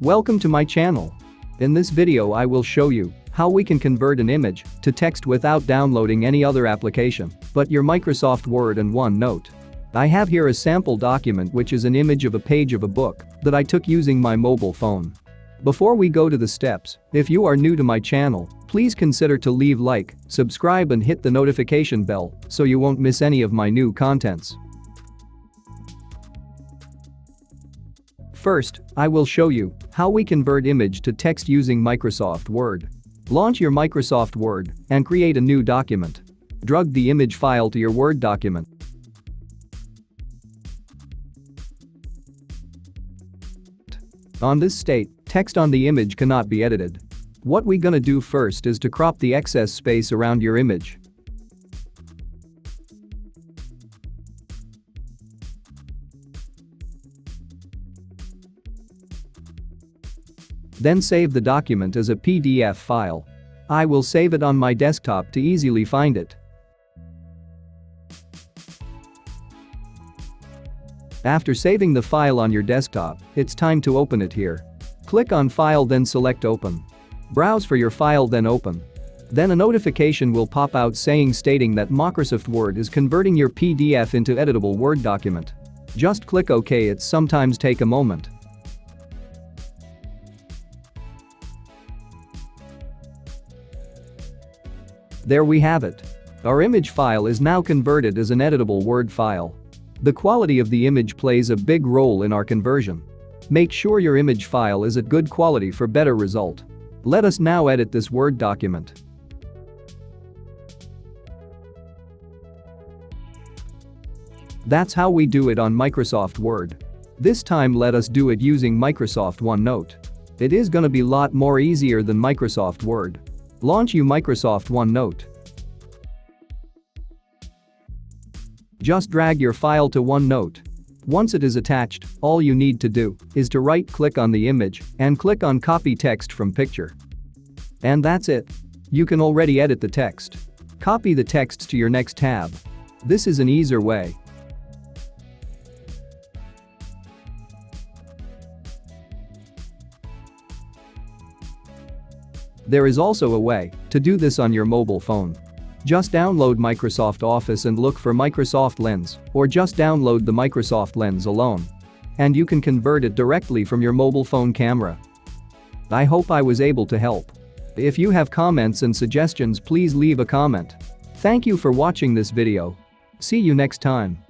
Welcome to my channel. In this video I will show you how we can convert an image to text without downloading any other application but your Microsoft Word and OneNote. I have here a sample document which is an image of a page of a book that I took using my mobile phone. Before we go to the steps, if you are new to my channel, please consider to leave like, subscribe and hit the notification bell so you won't miss any of my new contents. First, I will show you how we convert image to text using Microsoft Word. Launch your Microsoft Word and create a new document. Drag the image file to your Word document. On this state, text on the image cannot be edited. What we gonna do first is to crop the excess space around your image. Then save the document as a PDF file. I will save it on my desktop to easily find it. After saving the file on your desktop, it's time to open it here. Click on File then select Open. Browse for your file then open. Then a notification will pop out stating that Microsoft Word is converting your PDF into editable Word document. Just click OK. It sometimes take a moment. There we have it. Our image file is now converted as an editable Word file. The quality of the image plays a big role in our conversion. Make sure your image file is at good quality for better result. Let us now edit this Word document. That's how we do it on Microsoft Word. This time let us do it using Microsoft OneNote. It is gonna be lot more easier than Microsoft Word. Launch you Microsoft OneNote. Just drag your file to OneNote. Once it is attached, all you need to do is to right-click on the image and click on Copy Text from Picture. And that's it. You can already edit the text. Copy the text to your next tab. This is an easier way. There is also a way to do this on your mobile phone. Just download Microsoft Office and look for Microsoft Lens, or just download the Microsoft Lens alone. And you can convert it directly from your mobile phone camera. I hope I was able to help. If you have comments and suggestions, please leave a comment. Thank you for watching this video. See you next time.